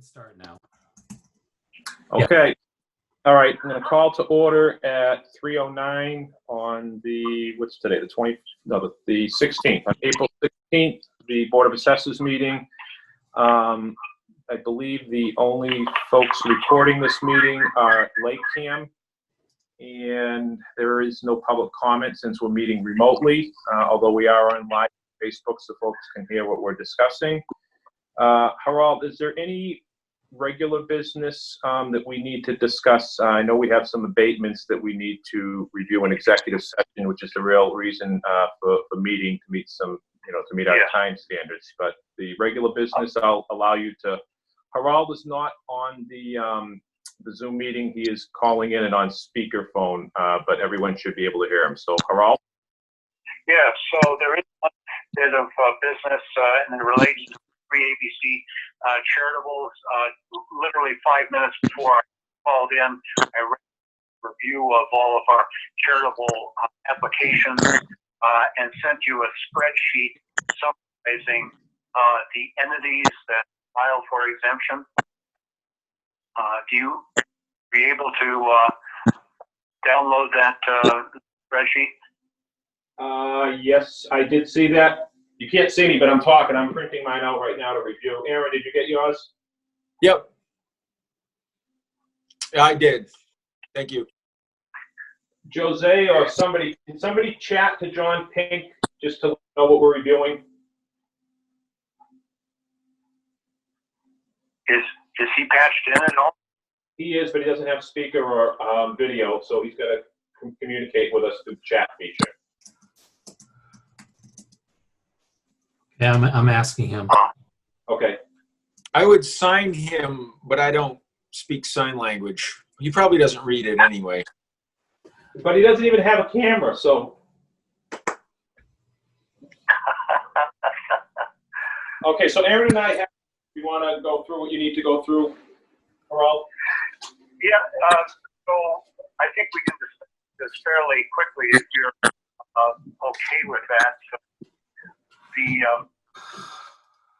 Start now. Okay. All right. I'm going to call to order at 3:09 on the, what's today? The 20, no, the 16th, on April 16th, the Board of Assessors meeting. I believe the only folks recording this meeting are LakeCAM, and there is no public comment since we're meeting remotely, although we are on live Facebook so folks can hear what we're discussing. Harald, is there any regular business that we need to discuss? I know we have some abatements that we need to review in executive session, which is the real reason for meeting, to meet some, to meet our time standards. But the regular business, I'll allow you to. Harald is not on the Zoom meeting. He is calling in and on speakerphone, but everyone should be able to hear him. So, Harald? Yeah, so there is one bit of business and it relates to ABC charitables. Literally 5 minutes before I called in, I read a review of all of our charitable applications and sent you a spreadsheet summarizing the entities that filed for exemption. Do you be able to download that spreadsheet? Yes, I did see that. You can't see me, but I'm talking. I'm printing mine out right now to review. Aaron, did you get yours? Yep. I did. Thank you. Jose or somebody, can somebody chat to John Pink just to know what we're reviewing? Is he patched in at all? He is, but he doesn't have speaker or video, so he's got to communicate with us through the chat feature. Yeah, I'm asking him. Okay. I would sign him, but I don't speak sign language. He probably doesn't read it anyway. But he doesn't even have a camera, so. Okay, so Aaron and I have, you want to go through what you need to go through, Harald? Yeah, so I think we can discuss this fairly quickly if you're okay with that. So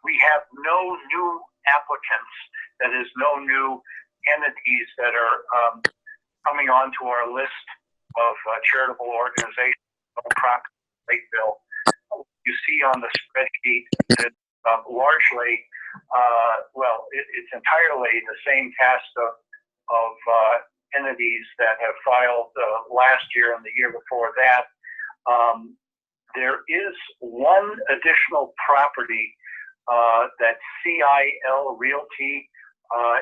we have no new applicants, that is, no new entities that are coming onto our list of charitable organizations, Lakeville. You see on the spreadsheet that largely, well, it's entirely the same cast of entities that have filed last year and the year before that. There is one additional property that CIL Realty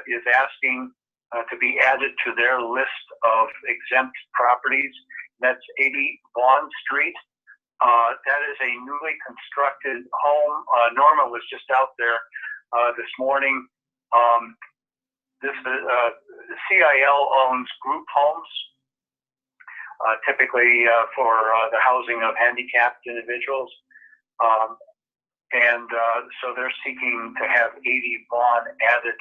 is asking to be added to their list of exempt properties. That's 80 Vaughn Street. That is a newly constructed home. Norma was just out there this morning. This CIL owns group homes, typically for the housing of handicapped individuals. And so they're seeking to have 80 Vaughn added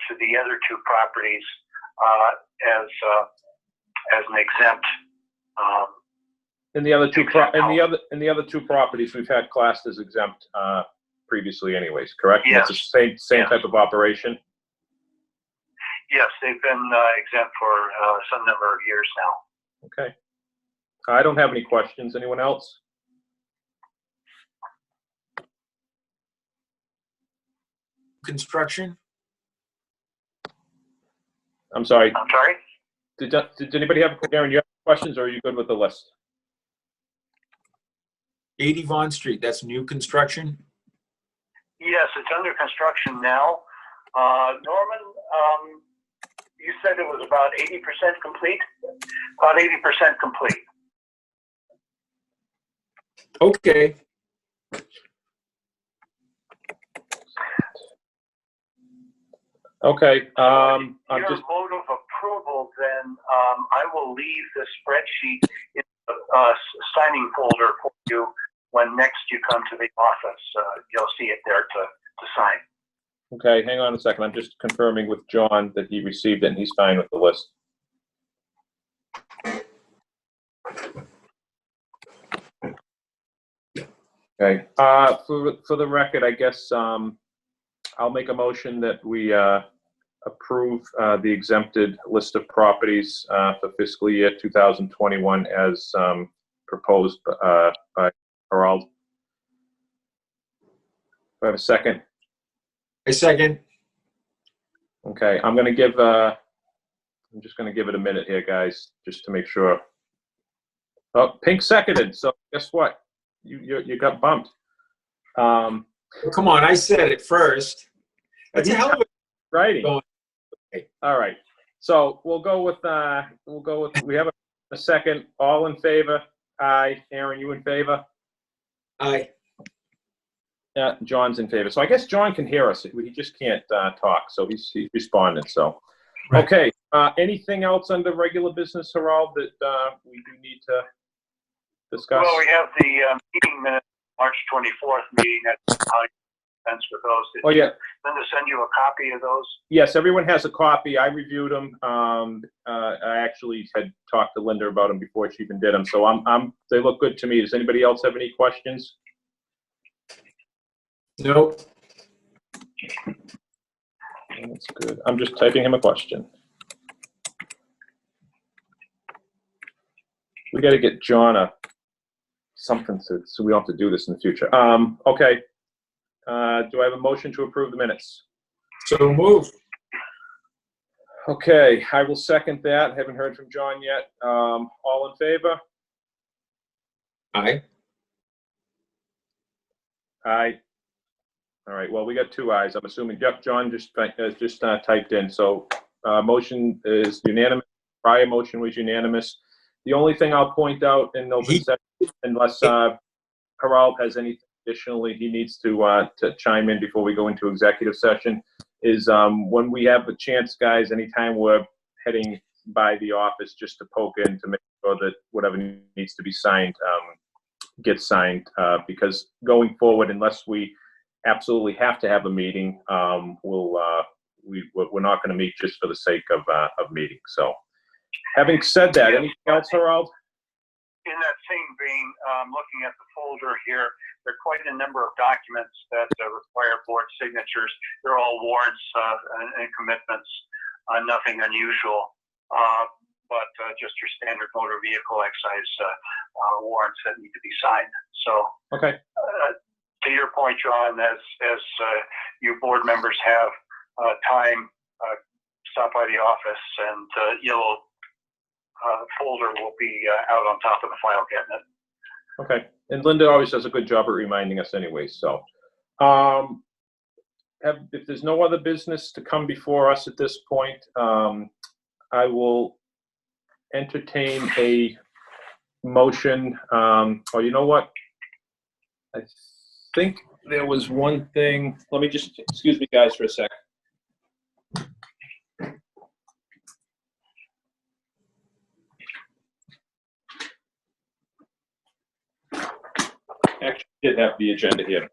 to the other two properties as an exempt. And the other two the other two properties we've had classed as exempt previously, anyways, correct? Yes. It's the same type of operation. Yes, they've been exempt for some number of years now. Okay. I don't have any questions. Anyone else? Construction? I'm sorry. I'm sorry? Did anybody have, Aaron, you have questions, or are you good with the list? 80 Vaughn Street, that's new construction? Yes, it's under construction now. Norman, you said it was about 80% complete? About 80% complete. Okay. Okay. Your just vote of approval, then I will leave the spreadsheet in the signing folder for you when next you come to the office. You'll see it there to sign. okay. Hang on a second. I'm just confirming with John that he received it and he's fine with the list. Okay. For the record, I guess I'll make a motion that we approve the exempted list of properties for fiscal year 2021 as proposed by Harold. Do I have a second? A second. Okay, I'm just gonna give it a minute here, guys, just to make sure. Oh, Pink seconded, so guess what? You got bumped. Well, come on, I said it first. That's a hell of a Righty. Going. All right. So we'll go with we have a second. All in favor? Aye. Aaron, you in favor? aye. Yeah, John's in favor. So I guess John can hear us. He just can't talk, so he's responded. So, Right. okay. Anything else under regular business, Harold, that we do need to discuss? Well, we have the meeting minutes, March 24th meeting. That's how you sense with those. Did Oh, yeah. Linda send you a copy of those? Yes, everyone has a copy. I reviewed them. I actually had talked to Linda about them before she even did them. So they look good to me. Does anybody else have any questions? Nope. That's good. I'm just typing him a question. We got to get John something so we don't have to do this in the future. Okay. Do I have a motion to approve the minutes? So moved. Okay, I will second that. Haven't heard from John yet. All in favor? Aye. Aye. All right, well, we got 2 ayes. I'm assuming, yep, John just typed in. So motion is unanimous. Prior motion was unanimous. The only thing I'll point out in open session, unless Harold has anything additionally he needs to chime in before we go into executive session, is when we have a chance, guys, anytime we're heading by the office, just to poke in to make sure that whatever needs to be signed gets signed, because going forward, unless we absolutely have to have a meeting, we're not going to meet just for the sake of meeting. So, having said that, anything else, Harold? In that same vein, looking at the folder here, there are quite a number of documents that require board signatures. They're all warrants and commitments, nothing unusual, but just your standard motor vehicle excise warrants that need to be signed. So, Okay. To your point, John, as you board members have time, stop by the office, and yellow folder will be out on top of the file cabinet. Okay. And Linda always does a good job at reminding us anyway. So, if there's no other business to come before us at this point, I will entertain a motion. Oh, you know what? I think there was one thing. Let me just, excuse me, guys, for a sec. Actually, I did have the agenda here.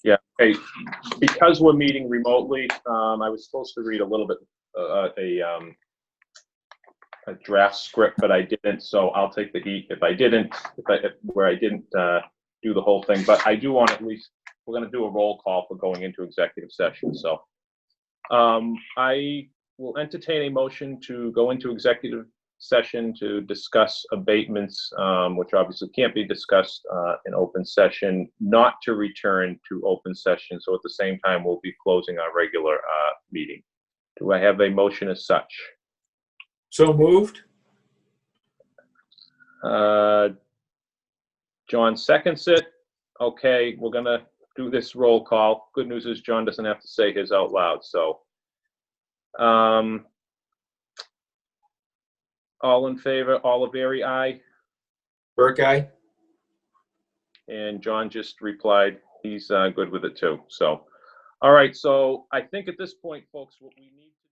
Yeah, okay. Because we're meeting remotely, I was supposed to read a little bit, a draft script, but I didn't, so I'll take the heat if I didn't do the whole thing. But I do want at least, we're going to do a roll call for going into executive session. So I will entertain a motion to go into executive session to discuss abatements, which obviously can't be discussed in open session, not to return to open session. So at the same time, we'll be closing our regular meeting. Do I have a motion as such? So moved. John seconds it. Okay, we're gonna do this roll call. Good news is John doesn't have to say his out loud. So, all in favor? Oliveri, aye. Burke, aye. And John just replied he's good with it too. So, all right. So I think at this point, folks, what we need to